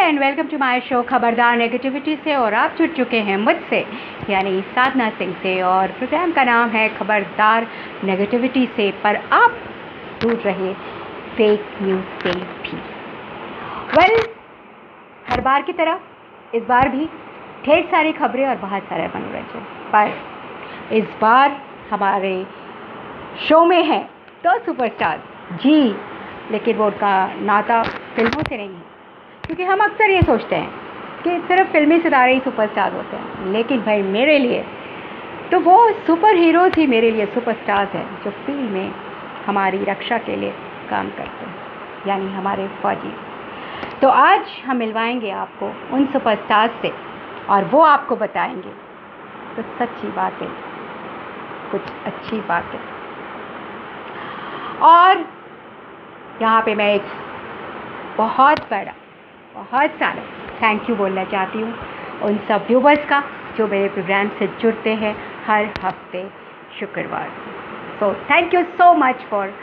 And welcome to my show खबरदार negativity से। और आप जुड़ चुके हैं मुझसे यानी साधना सिंह से, और प्रोग्राम का नाम है खबरदार नेगेटिविटी से। पर आप दूर रहे फेक न्यूज़ से भी। हर बार की तरह इस बार भी ढेर सारी खबरें और बहुत सारे मनोरंजन। पर इस बार हमारे शो में है दो सुपरस्टार जी, लेकिन वो उनका नाता फिल्मों से नहीं है, क्योंकि हम अक्सर ये सोचते हैं कि सिर्फ फिल्मी सितारे ही सुपरस्टार होते हैं। लेकिन भाई मेरे लिए तो वो सुपर हीरोज़ ही मेरे लिए सुपरस्टार्स हैं, जो फील्ड में हमारी रक्षा के लिए काम करते हैं, यानी हमारे फौजी। तो आज हम मिलवाएंगे आपको उन सुपरस्टार्स से, और वो आपको बताएंगे कुछ सच्ची बातें, कुछ अच्छी बातें। और यहाँ पे मैं एक बहुत सारा थैंक यू बोलना चाहती हूँ उन सब व्यूवर्स का जो मेरे प्रोग्राम से जुड़ते हैं हर हफ्ते शुक्रवार। So thank you so much for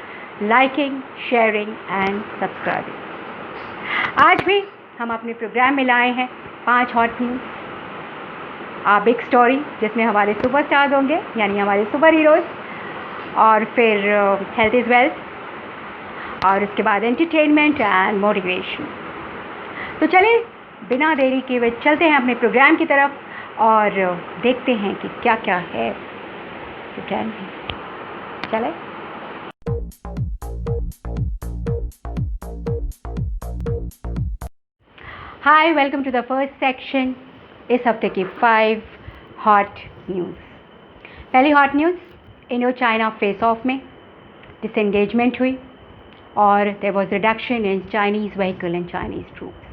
liking, sharing and subscribing. आज भी हम अपने प्रोग्राम में लाए हैं 5 हॉट न्यूज़, आ बिग स्टोरी, जिसमें हमारे सुपरस्टार्स होंगे यानी हमारे सुपर हीरोज़, और फिर हेल्थ इज़ वेल्थ, और उसके बाद एंटरटेनमेंट एंड मोटिवेशन। तो चलिए बिना देरी के हुए चलते हैं अपने प्रोग्राम की तरफ और देखते हैं कि क्या क्या है प्रोग्राम में। चले। Hi, welcome to the first section, इस हफ्ते की 5 हॉट न्यूज़। पहली hot news, Indo China face off में डिसएंगेजमेंट हुई और there was reduction in Chinese vehicle and Chinese troops.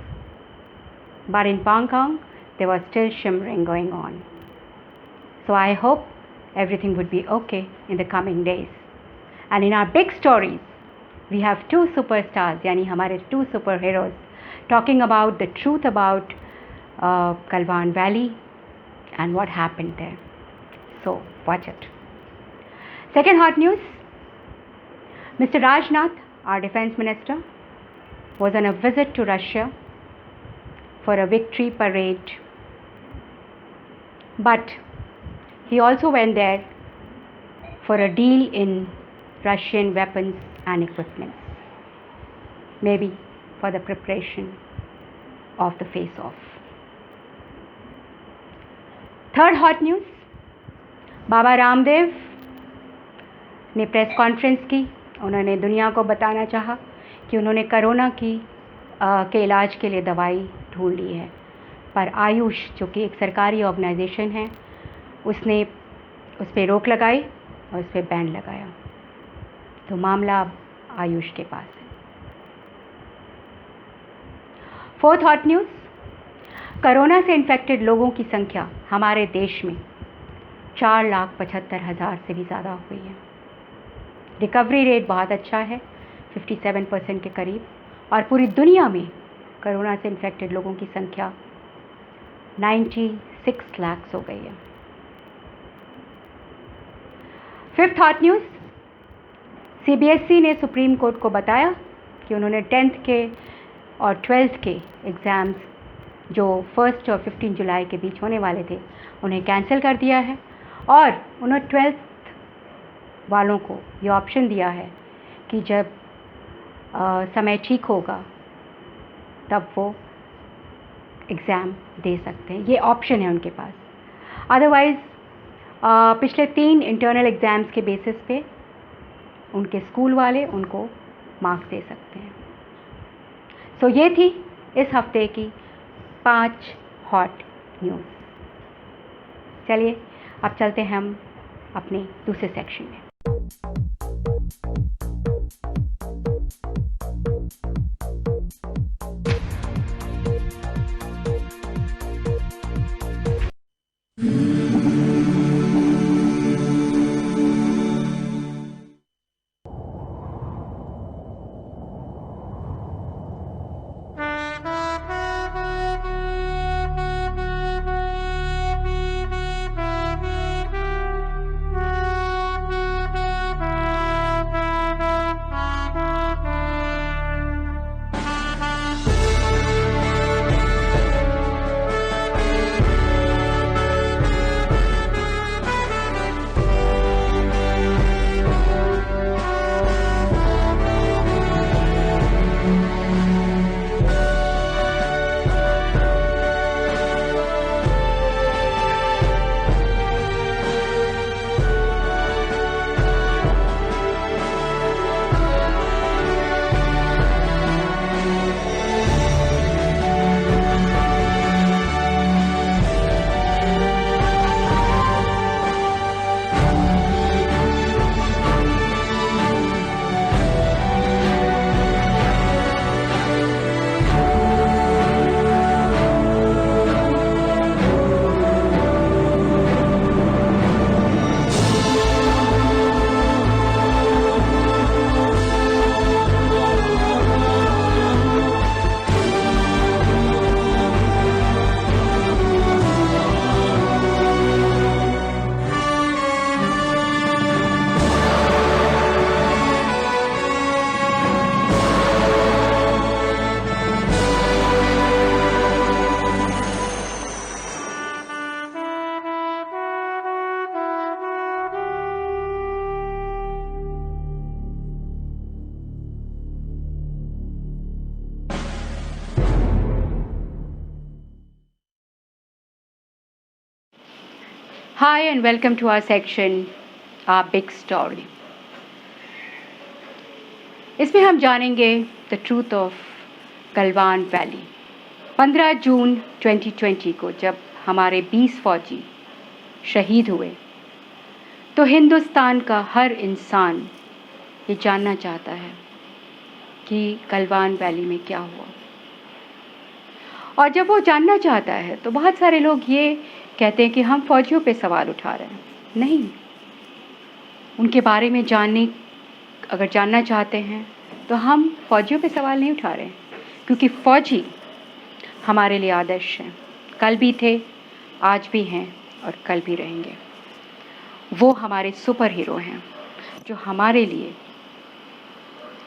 But in Hong Kong, there was still shimmering going on. So I hope everything would be okay in the coming days. And in our big stories, we have 2 superstars, यानी हमारे 2 superheroes, talking about the truth about Galwan Valley and what happened there. So watch it. Second hot news, Mr. Rajnath, our defense minister, was on a visit to Russia for a victory parade. But he also went there for a deal in Russian weapons and equipment, maybe for the preparation of the face-off. Third hot news, Baba Ramdev ने press conference की। उन्होंने दुनिया को बताना चाहा कि उन्होंने corona के इलाज के लिए दवाई ढूंढ ली है, पर आयुष, जो कि एक सरकारी ऑर्गेनाइजेशन है, उसने उस पर रोक लगाई और उस पर बैन लगाया। तो मामला अब आयुष के पास है। फोर्थ हॉट न्यूज़, कोरोना से इन्फेक्टेड लोगों की संख्या हमारे देश में 4,75,000 से भी ज़्यादा हुई है। रिकवरी रेट बहुत अच्छा है, 57% के करीब, और पूरी दुनिया में कोरोना से इन्फेक्टेड लोगों की संख्या 96 लाख हो गई है। फिफ्थ हॉट न्यूज़, CBSE ने सुप्रीम कोर्ट को बताया कि उन्होंने 10th के और 12th के एग्ज़ाम्स जो 1 और 15 जुलाई के बीच होने वाले थे, उन्हें कैंसिल कर दिया है, और उन्होंने 12th वालों को ये ऑप्शन दिया है कि जब समय ठीक होगा तब वो एग्ज़ाम दे सकते हैं। ये ऑप्शन है उनके पास। अदरवाइज़ पिछले 3 इंटरनल एग्ज़ाम्स के बेसिस पे उनके स्कूल वाले उनको मार्क्स दे सकते हैं। सो ये थी इस हफ्ते की 5 हॉट न्यूज़। चलिए अब चलते हैं हम अपने दूसरे सेक्शन में। Hi and welcome to our section, Our Big Story. इसमें हम जानेंगे the truth of Galwan valley. 15 जून 2020 को जब हमारे 20 फौजी शहीद हुए तो हिंदुस्तान का हर इंसान ये जानना चाहता है कि गलवान वैली में क्या हुआ। और जब वो जानना चाहता है तो बहुत सारे लोग ये कहते हैं कि हम फौजियों पे सवाल उठा रहे हैं। नहीं, उनके बारे में अगर जानना चाहते हैं तो हम फौजियों पे सवाल नहीं उठा रहे हैं, क्योंकि फौजी हमारे लिए आदर्श हैं। कल भी थे, आज भी हैं और कल भी रहेंगे। वो हमारे सुपर हीरो हैं जो हमारे लिए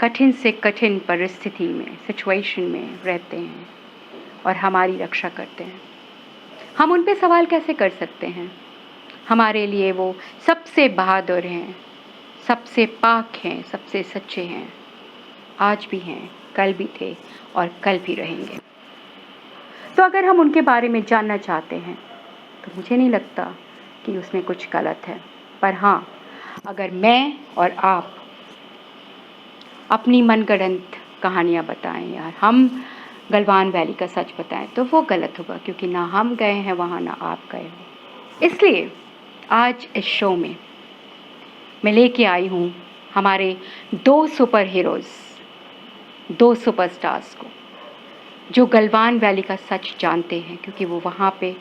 कठिन से कठिन परिस्थिति में, सिचुएशन में रहते हैं और हमारी रक्षा करते हैं। हम उन पे सवाल कैसे कर सकते हैं? हमारे लिए वो सबसे बहादुर हैं, सबसे पाक हैं, सबसे सच्चे हैं। आज भी हैं, कल भी थे और कल भी रहेंगे। तो अगर हम उनके बारे में जानना चाहते हैं तो मुझे नहीं लगता कि उसमें कुछ गलत है। पर हाँ, अगर मैं और आप अपनी मनगढ़ंत कहानियाँ बताएं या हम गलवान वैली का सच बताएं तो वो गलत होगा, क्योंकि ना हम गए हैं वहाँ, ना आप गए हो। इसलिए आज इस शो में मैं लेके आई हूँ हमारे 2 सुपर हीरोज़, 2 सुपरस्टार्स को जो गलवान वैली का सच जानते हैं, क्योंकि वो वहाँ पे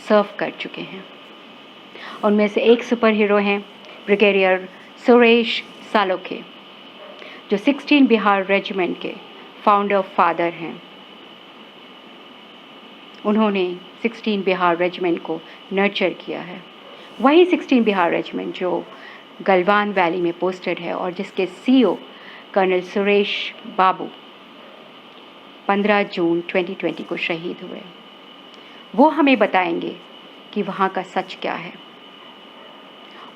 सर्व कर चुके हैं। उनमें से एक सुपर हीरो हैं ब्रिगेडियर सुरेश सालोखे, जो 16 बिहार रेजिमेंट के फाउंडर फादर हैं। उन्होंने 16 बिहार रेजिमेंट को नर्चर किया है। वही 16 बिहार रेजिमेंट जो गलवान वैली में पोस्टेड है और जिसके सीईओ कर्नल सुरेश बाबू 15 जून 2020 को शहीद हुए। वो हमें बताएंगे कि वहाँ का सच क्या है।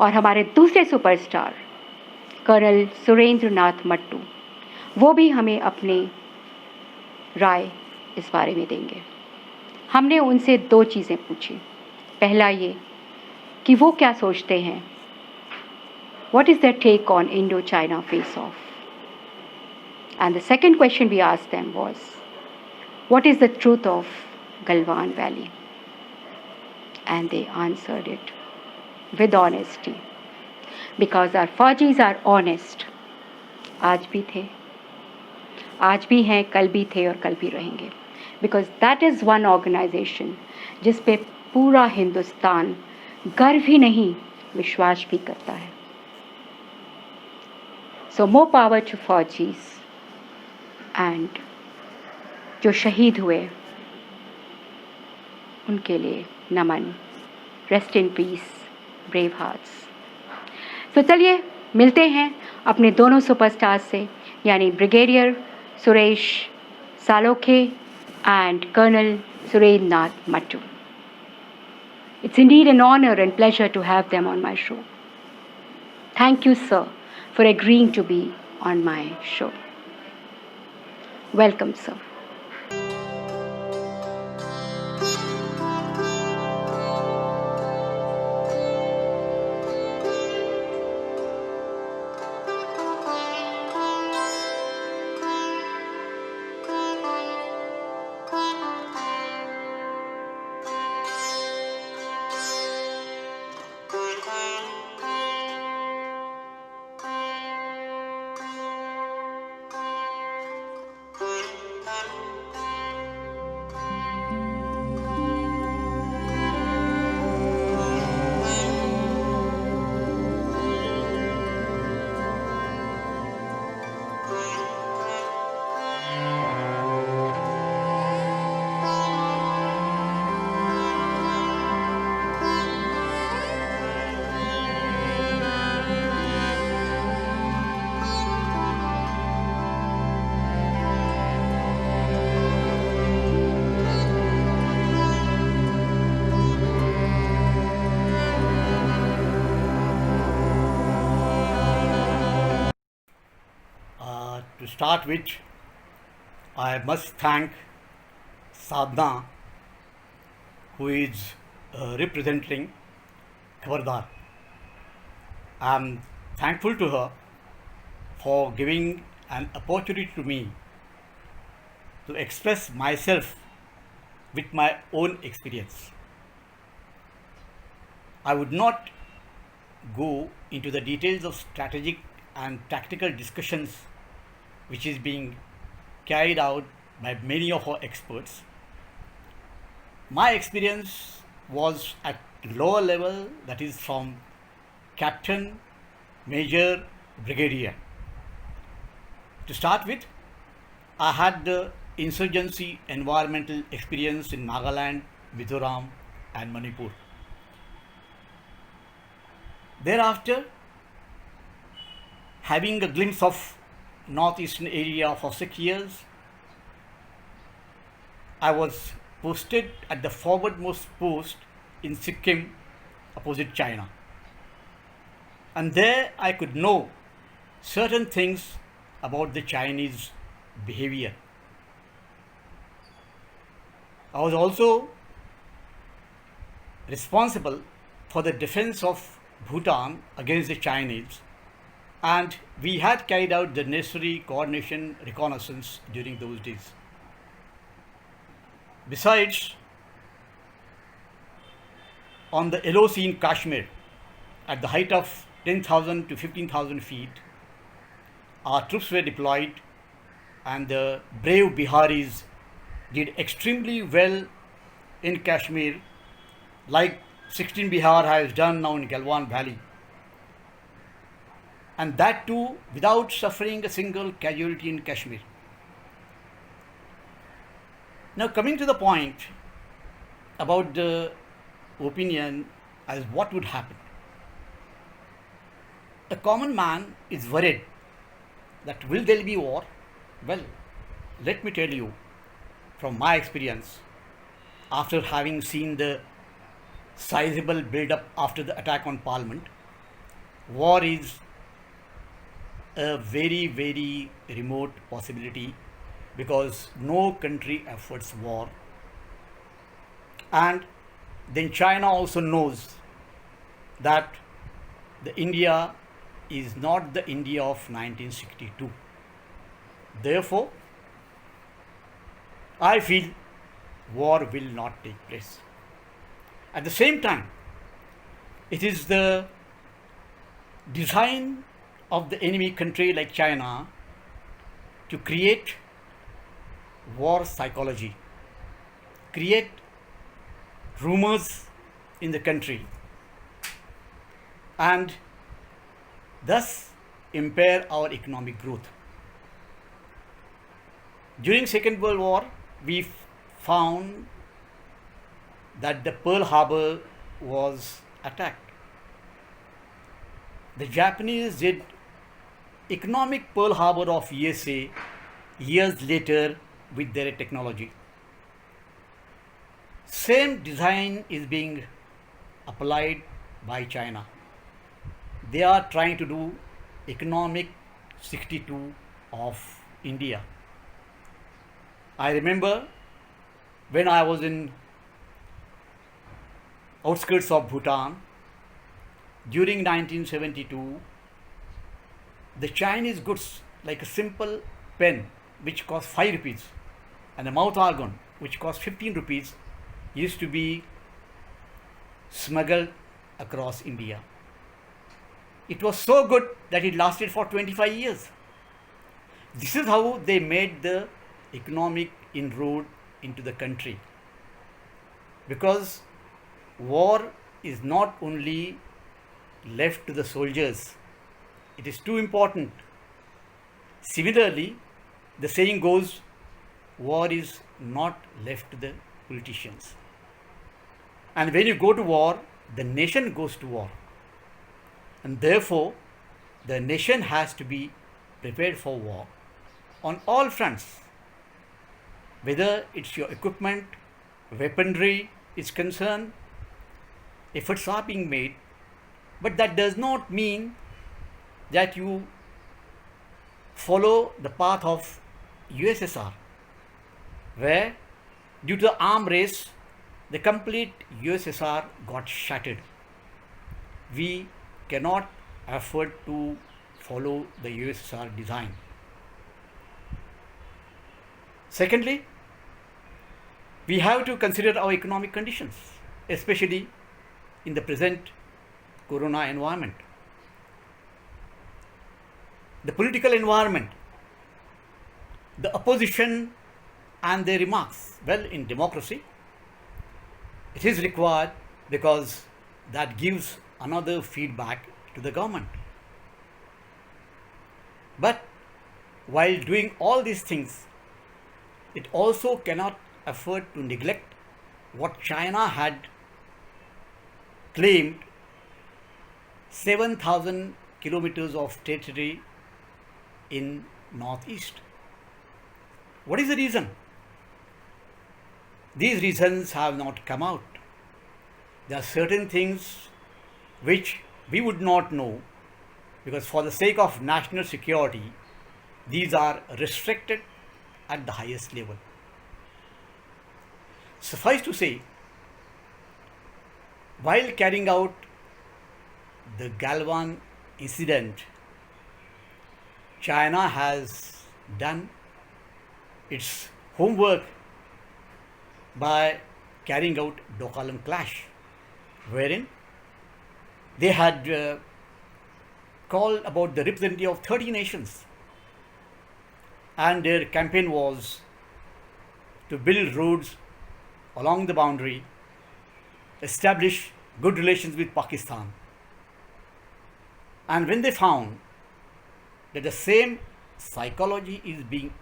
और हमारे दूसरे सुपरस्टार कर्नल सुरेंद्र नाथ मट्टू, वो भी हमें अपनी राय इस बारे में देंगे। हमने उनसे 2 चीज़ें पूछी। पहला ये कि वो क्या सोचते हैं, what is their take on Indo-China face-off? And the second question we asked them was, what is the truth of Galwan Valley? And they answered it with honesty, because our Fajis are honest. आज भी थे, आज भी हैं, कल भी थे और कल भी रहेंगे। Because that is one organization जिस पे पूरा हिंदुस्तान गर्व ही नहीं, विश्वास भी करता है। So more power to Faujis, and जो शहीद हुए उनके लिए नमन। Rest in peace, brave hearts. तो चलिए मिलते हैं अपने दोनों सुपरस्टार्स से, यानी brigadier Suresh Salokhe and Colonel Surendranath Nath Mattu. It's indeed an honor and pleasure to have them on my show. Thank you, sir, for agreeing to be on my show. Welcome, sir. To start with, I must thank Sadhna, who is representing Khabardar. I am thankful to her for giving an opportunity to me to express myself with my own experience. I would not go into the details of strategic and tactical discussions which is being carried out by many of our experts. My experience was at lower level, that is from captain, major, brigadier. To start with, I had the insurgency environmental experience in Nagaland, Mizoram and Manipur. Thereafter, having a glimpse of northeastern area for 6 years, I was posted at the forwardmost post in Sikkim, opposite China. And there I could know certain things about the Chinese behavior. I was also responsible for the defense of Bhutan against the Chinese, and we had carried out the necessary coordination reconnaissance during those days. Besides, on the LOC in Kashmir, at the height of 10,000 to 15,000 feet, our troops were deployed, and the brave Biharis did extremely well in Kashmir, like 16 Bihar has done now in Galwan Valley. And that too without suffering a single casualty in Kashmir. Now, coming to the point about the opinion as what would happen. A common man is worried that will there be war? Well, let me tell you from my experience, after having seen the sizable build-up after the attack on Parliament, war is a very, very remote possibility because no country affords war. And then China also knows that the India is not the India of 1962. Therefore, I feel war will not take place. At the same time, it is the design of the enemy country like China to create war psychology, create rumors in the country, and thus impair our economic growth. During Second World War, we found that the Pearl Harbor was attacked. The Japanese did economic Pearl Harbor of USA years later with their technology. Same design is being applied by China. They are trying to do economic 62 of India. I remember when I was in outskirts of Bhutan during 1972, the Chinese goods like a simple pen which cost 5 rupees and a mouth organ which cost 15 rupees used to be smuggled across India. It was so good that it lasted for 25 years. This is how they made the economic inroad into the country. Because war is not only left to the soldiers, it is too important. Similarly, the saying goes, war is not left to the politicians. And when you go to war, the nation goes to war. And therefore, the nation has to be prepared for war on all fronts. Whether it's your equipment, weaponry is concerned, efforts are being made, but that does not mean that you follow the path of USSR, where due to the arm race, the complete USSR got shattered. we cannot afford to follow the USSR design. Secondly, we have to consider our economic conditions, especially in the present corona environment. The political environment, the opposition and their remarks. Well, in democracy, it is required because that gives another feedback to the government. But while doing all these things, it also cannot afford to neglect what China had claimed 7,000 kilometers of territory in northeast. What is the reason? These reasons have not come out. There are certain things which we would not know because for the sake of national security, these are restricted at the highest level. Suffice to say, while carrying out the Galwan incident, China has done its homework by carrying out Doklam clash, wherein they had called about the representative of 30 nations, and their campaign was to build roads along the boundary, establish good relations with Pakistan. And when they found that the same psychology is being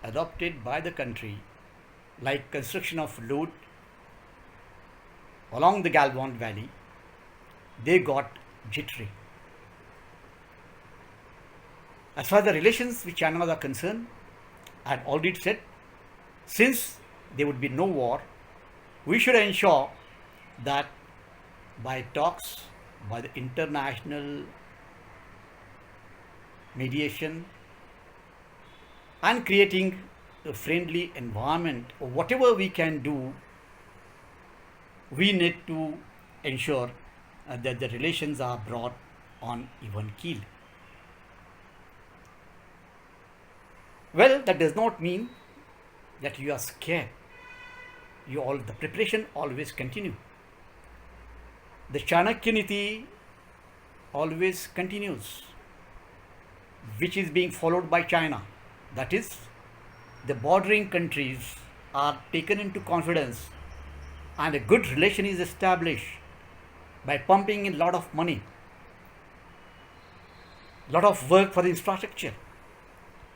adopted by the country, like construction of road along the Galwan Valley, they got jittery. As far as the relations with China are concerned, I had already said, since there would be no war, we should ensure that by talks, by the international mediation, and creating a friendly environment, or whatever we can do, we need to ensure that the relations are brought on even keel. Well, that does not mean that you are scared. The preparation always continue. The Chanakya Niti always continues, which is being followed by China. That is, the bordering countries are taken into confidence and a good relation is established by pumping in a lot of money, lot of work for the infrastructure.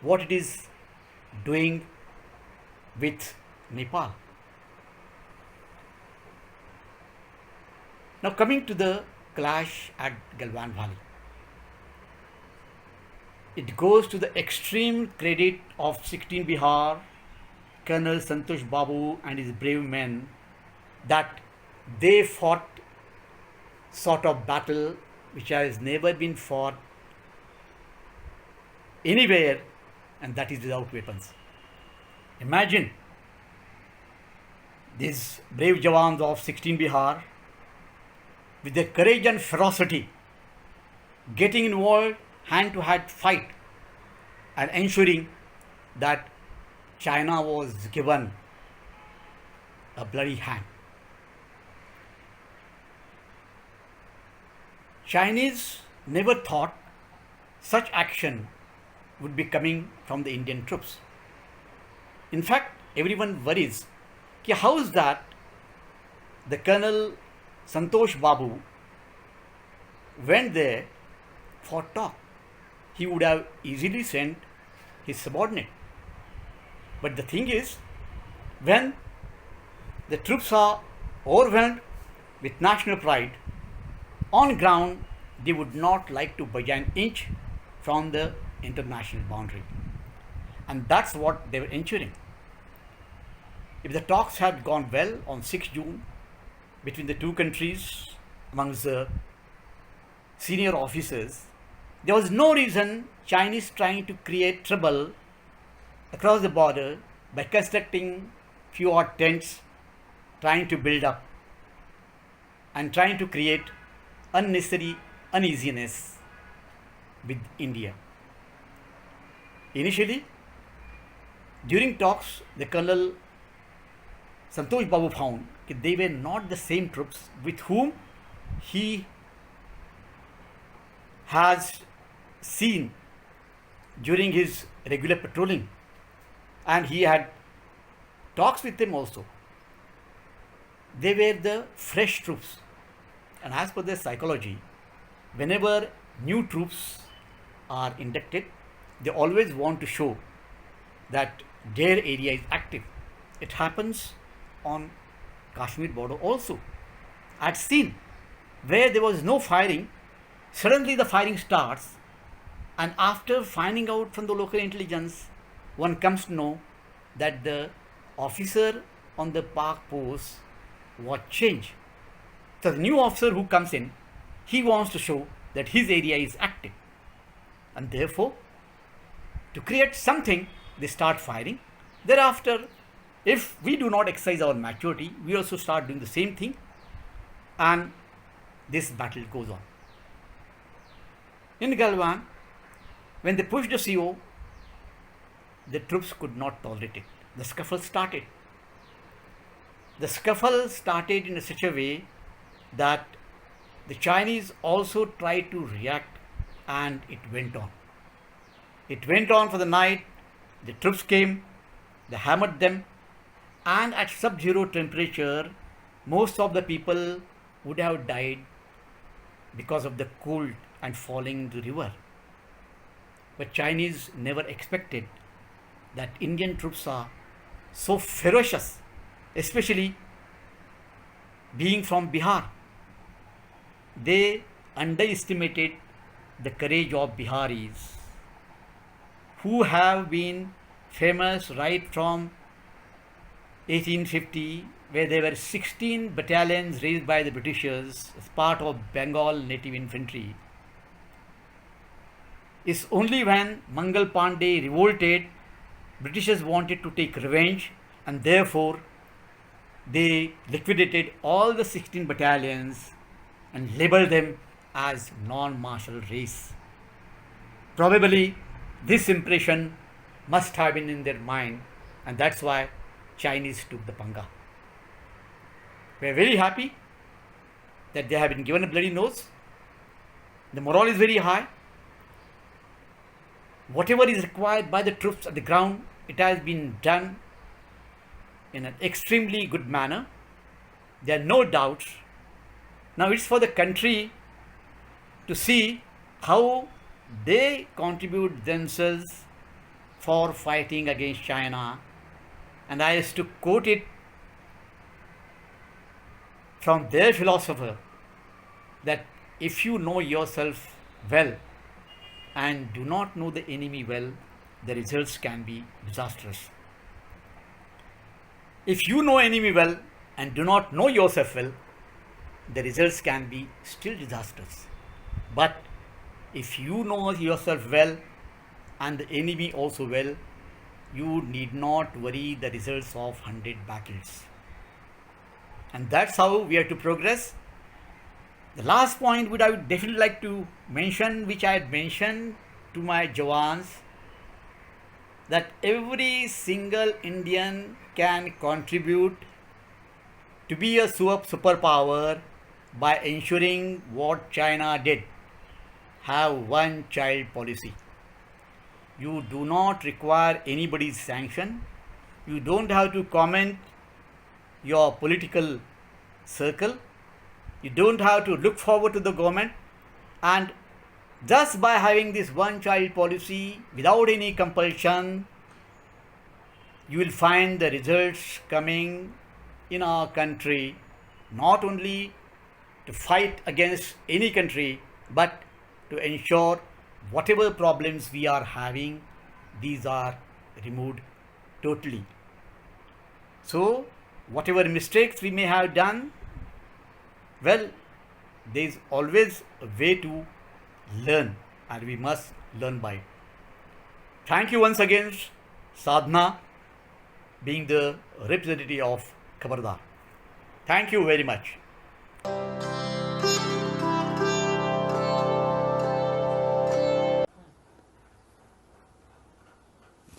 What it is doing with Nepal. Now coming to the clash at Galwan Valley. It goes to the extreme credit of 16 Bihar, Colonel Santosh Babu and his brave men that they fought sort of battle which has never been fought anywhere, and that is without weapons. Imagine these brave Jawans of 16 Bihar with their courage and ferocity getting involved hand-to-hand fight and ensuring that China was given a bloody hand. Chinese never thought such action would be coming from the Indian troops. In fact, everyone worries, how is that the Colonel Santosh Babu went there for talk? He would have easily sent his subordinate. But the thing is, when the troops are overwhelmed with national pride, on ground they would not like to budge an inch from the international boundary. And that's what they were ensuring. If the talks had gone well on 6 June between the two countries amongst the senior officers, there was no reason Chinese trying to create trouble across the border by constructing few tents, trying to build up and trying to create unnecessary uneasiness with India. Initially, during talks, the Colonel Santosh Babu found that they were not the same troops with whom he has seen during his regular patrolling, and he had talks with them also. They were the fresh troops, and as per their psychology, whenever new troops are inducted, they always want to show that their area is active. It happens on Kashmir border also. I had seen where there was no firing, suddenly the firing starts, and after finding out from the local intelligence, one comes to know that the officer on the park post was changed. So the new officer who comes in, he wants to show that his area is active, and therefore to create something they start firing. Thereafter, if we do not exercise our maturity, we also start doing the same thing, and this battle goes on. In Galwan, when they pushed the CO, the troops could not tolerate it. The scuffle started. The scuffle started in such a way that the Chinese also tried to react, and it went on. It went on for the night. The troops came, they hammered them, and at sub-zero temperature, most of the people would have died because of the cold and falling into the river. But Chinese never expected that Indian troops are so ferocious, especially being from Bihar. They underestimated the courage of Biharis, who have been famous right from 1850, where there were 16 battalions raised by the Britishers as part of Bengal native infantry. It's only when Mangal Pandey revolted, Britishers wanted to take revenge, and therefore they liquidated all the 16 battalions and labeled them as non-martial race. Probably this impression must have been in their mind, and that's why Chinese took the panga. We are very happy that they have been given a bloody nose. The morale is very high. Whatever is required by the troops at the ground, it has been done in an extremely good manner. There are no doubts. Now it's for the country to see how they contribute themselves for fighting against China. And I used to quote it from their philosopher, that if you know yourself well and do not know the enemy well, the results can be disastrous. If you know enemy well and do not know yourself well, the results can be still disastrous. But if you know yourself well and the enemy also well, you need not worry the results of 100 battles. And that's how we are to progress. The last point which I would definitely like to mention, which I had mentioned to my Jawans, that every single Indian can contribute to be a superpower by ensuring what China did, have one child policy. You do not require anybody's sanction. You don't have to comment your political circle. You don't have to look forward to the government. And just by having this one child policy without any compulsion, you will find the results coming in our country, not only to fight against any country, but to ensure whatever problems we are having, these are removed totally. So, whatever mistakes we may have done, well, there is always a way to learn, and we must learn by it. Thank you once again, Sadhna, being the representative of Khabardar. Thank you very much.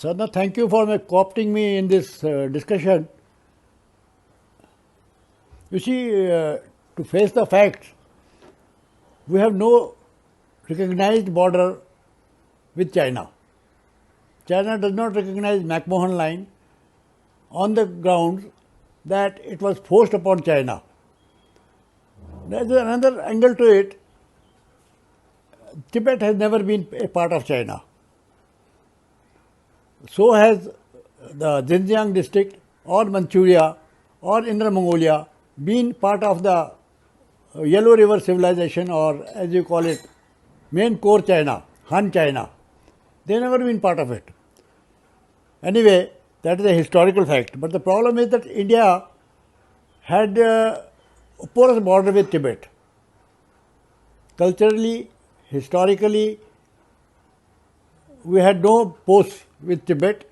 Sadhna, thank you for co-opting me in this discussion. You see, to face the facts, we have no recognized border with China. China does not recognize McMahon Line on the grounds that it was forced upon China. There is another angle to it. Tibet has never been a part of China. So has the Xinjiang district or Manchuria or Inner Mongolia been part of the Yellow River civilization, or as you call it, main core China, Han China. They have never been part of it. Anyway, that is a historical fact. But the problem is that India had a porous border with Tibet. Culturally, historically, we had no posts with Tibet.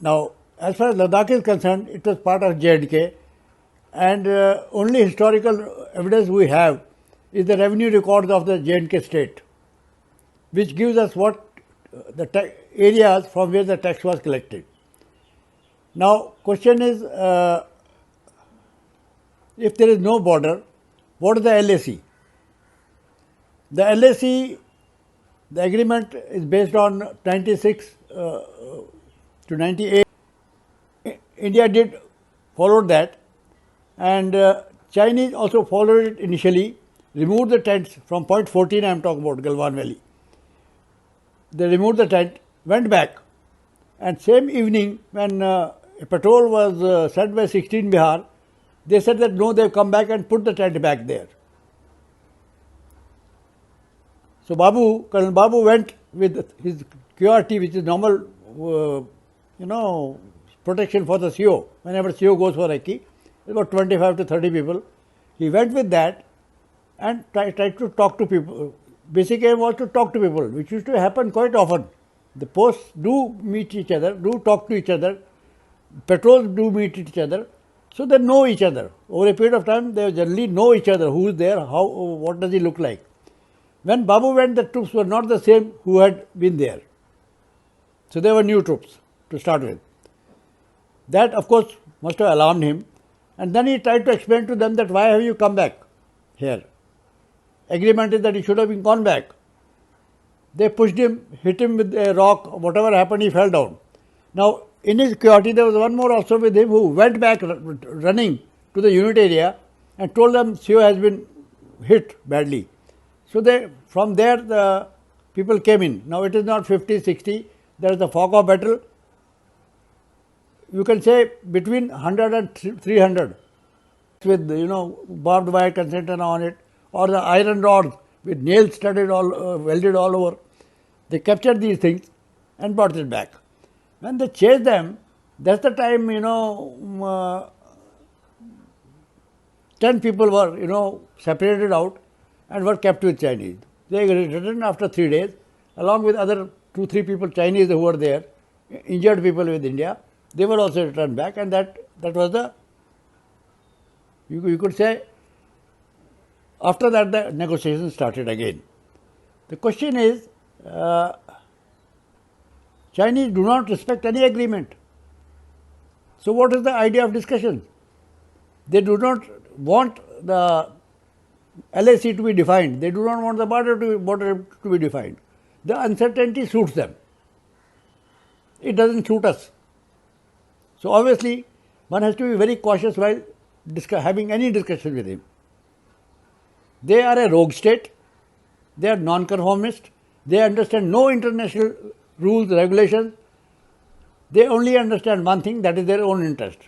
Now, as far as Ladakh is concerned, it was part of J&K, and only historical evidence we have is the revenue records of the J&K state, which gives us what the areas from where the tax was collected. Now, question is, if there is no border, what is the LAC? The LAC, the agreement is based on 96 to 98. India did follow that, and Chinese also followed it initially, removed the tents from point 14, I am talking about Galwan Valley. They removed the tent, went back, and same evening when a patrol was sent by 16 Bihar, they said that no, they have come back and put the tent back there. So Colonel Babu went with his QRT, which is normal, protection for the CO. Whenever CO goes for recce, about 25 to 30 people. He went with that and tried to talk to people. Basic aim was to talk to people, which used to happen quite often. The posts do meet each other, do talk to each other, patrols do meet each other, so they know each other. Over a period of time, they generally know each other, who is there, how, what does he look like. When Babu went, the troops were not the same who had been there. So they were new troops to start with. That, of course, must have alarmed him. And then he tried to explain to them that why have you come back here? Agreement is that he should have been gone back. They pushed him, hit him with a rock, whatever happened, he fell down. Now, in his security, there was one more also with him who went back running to the unit area and told them CO has been hit badly. So from there, the people came in. Now, it is not 50, 60, there is the fog of battle. You can say between 100 and 300 with, barbed wire concertina on it, or the iron rods with nails studded welded all over. They captured these things and brought it back. When they chased them, that's the time, 10 people were, separated out and were kept with Chinese. They returned after 3 days, along with other 2-3 people, Chinese who were there, injured people with India. They were also returned back, and that was the, you could say, after that the negotiations started again. The question is, Chinese do not respect any agreement. So what is the idea of discussion? They do not want the LAC to be defined. They do not want the border to be defined. The uncertainty suits them. It doesn't suit us. So obviously, one has to be very cautious while having any discussion with him. They are a rogue state. They are non-conformist. They understand no international rules, regulations. They only understand one thing, that is their own interest.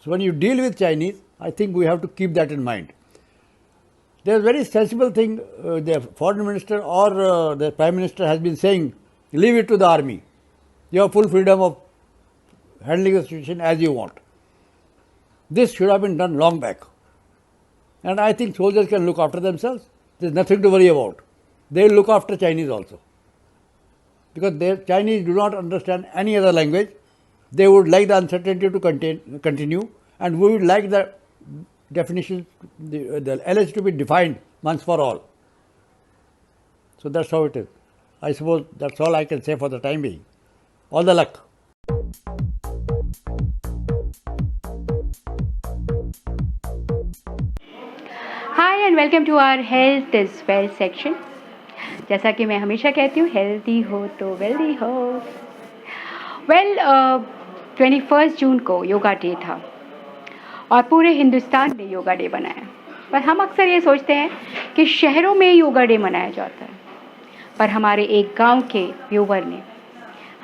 So when you deal with Chinese, I think we have to keep that in mind. There is a very sensible thing the foreign minister or the prime minister has been saying, leave it to the army. You have full freedom of handling the situation as you want. This should have been done long back. And I think soldiers can look after themselves. There is nothing to worry about. They will look after Chinese also. Because Chinese do not understand any other language. They would like the uncertainty to continue, and we would like the definition, the LH to be defined once for all. So that's how it is. I suppose that's all I can say for the time being. All the luck. Hi and welcome to our health is well section. जैसा कि मैं हमेशा कहती हूँ, healthy हो तो wealthy हो। Well 21 जून को योगा डे था और पूरे हिंदुस्तान ने योगा डे बनाया। पर हम अक्सर ये सोचते हैं कि शहरों में योगा डे मनाया जाता है, पर हमारे एक गांव के व्यूवर ने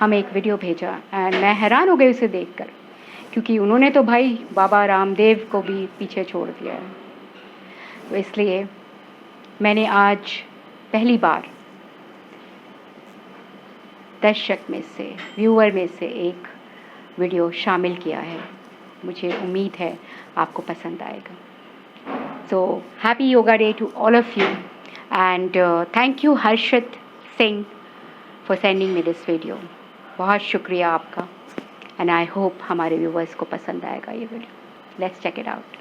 हमें एक वीडियो भेजा एंड मैं हैरान हो गई उसे देखकर, क्योंकि उन्होंने तो भाई बाबा रामदेव को भी पीछे छोड़ दिया है। तो इसलिए मैंने आज पहली बार दर्शक में से, व्यूअर में से एक वीडियो शामिल किया है। मुझे उम्मीद है आपको पसंद आएगा। So happy yoga day to all of you and thank you Harshit Singh for sending me this video. बहुत शुक्रिया आपका एंड आई होप हमारे व्यूवर्स को पसंद आएगा ये video. Let's check it out.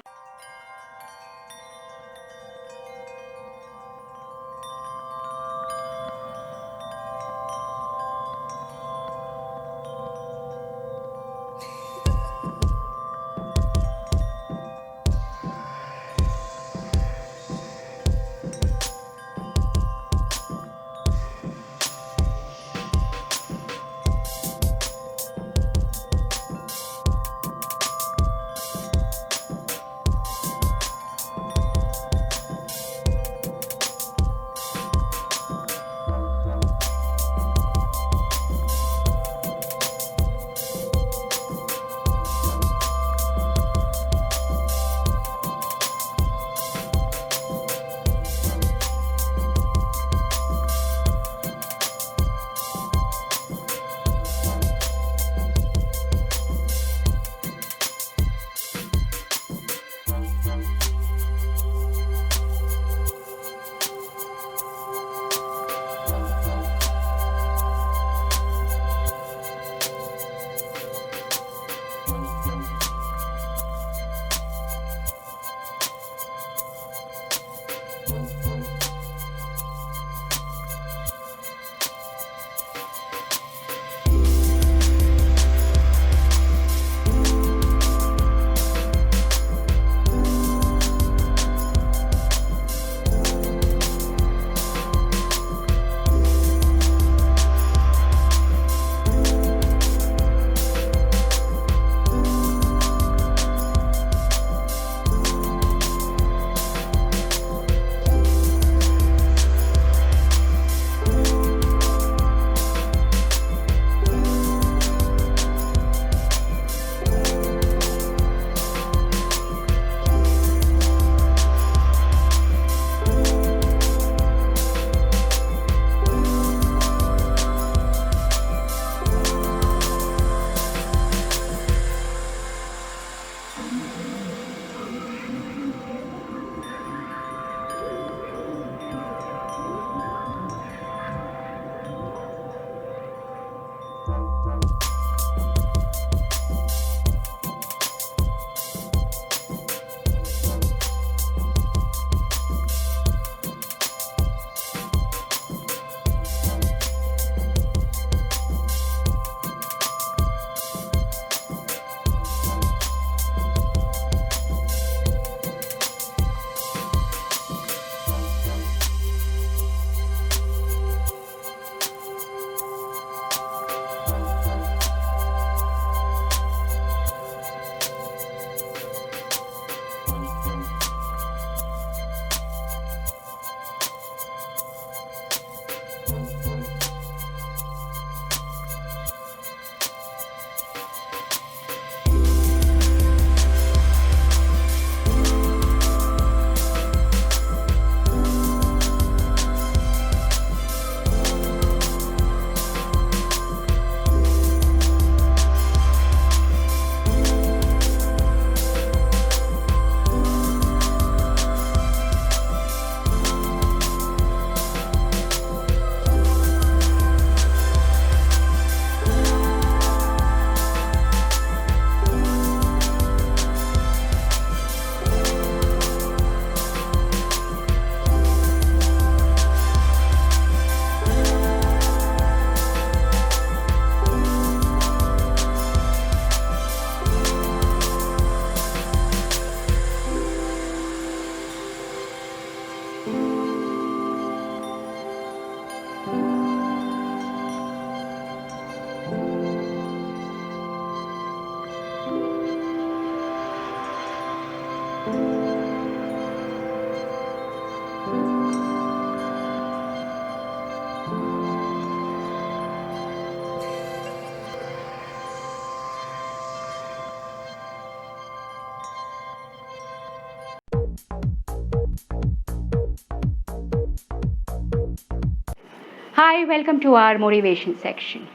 Hi, welcome to our motivation section.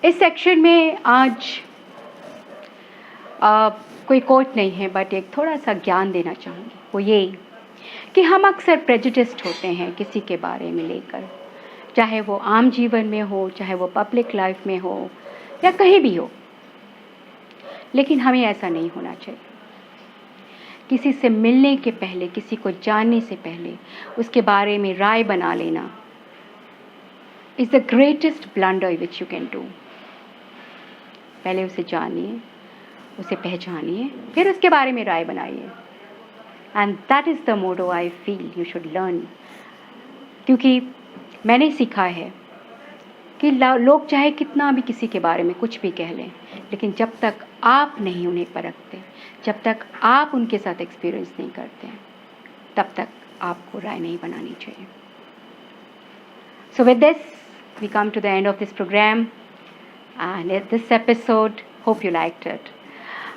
इस section में आज कोई कोट नहीं है, बट एक थोड़ा सा ज्ञान देना चाहूँगी। वो ये कि हम अक्सर प्रेजुडिस्ड होते हैं किसी के बारे में लेकर, चाहे वो आम जीवन में हो, चाहे वो पब्लिक लाइफ में हो या कहीं भी हो। लेकिन हमें ऐसा नहीं होना चाहिए। किसी से मिलने के पहले, किसी को जानने से पहले उसके बारे में राय बना लेना is the greatest blunder which you can do. पहले उसे जानिए, उसे पहचानिए, फिर उसके बारे में राय बनाइए। And that is the motto I feel you should learn. क्योंकि मैंने सीखा है कि लोग चाहे कितना भी किसी के बारे में कुछ भी कह लें, लेकिन जब तक आप नहीं उन्हें परखते, जब तक आप उनके साथ एक्सपीरियंस नहीं करते, तब तक आपको राय नहीं बनानी चाहिए। So with this, we come to the end of this program and this episode. Hope you liked it.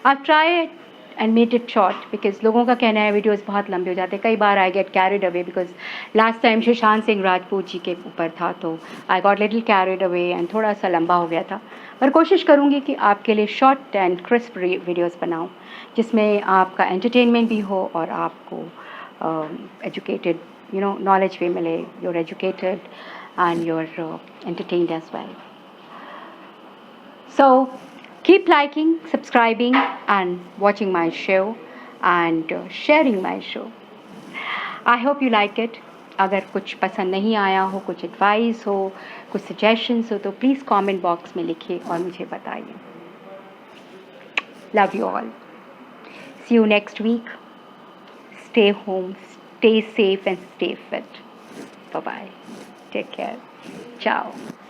I've tried and made it short because लोगों का कहना है वीडियोस बहुत लंबे हो जाते हैं। कई बार I get carried away because last time Sushant Singh Rajput ji के ऊपर था, तो I got little carried away and थोड़ा सा लंबा हो गया था। पर कोशिश करूँगी कि आपके लिए शॉर्ट एंड क्रिस्प वीडियोस बनाऊँ, जिसमें आपका एंटरटेनमेंट भी हो और आपको एजुकेटेड नॉलेज भी मिले। You're educated and you're entertained as well. So keep liking, subscribing and watching my show and sharing my show. I hope you like it. अगर कुछ पसंद नहीं आया हो, कुछ एडवाइस हो, कुछ सजेशंस हो, तो प्लीज़ कमेंट बॉक्स में लिखिए और मुझे बताइए। Love you all. See you next week. Stay home, stay safe and stay fit. Bye-bye. Take care. Ciao.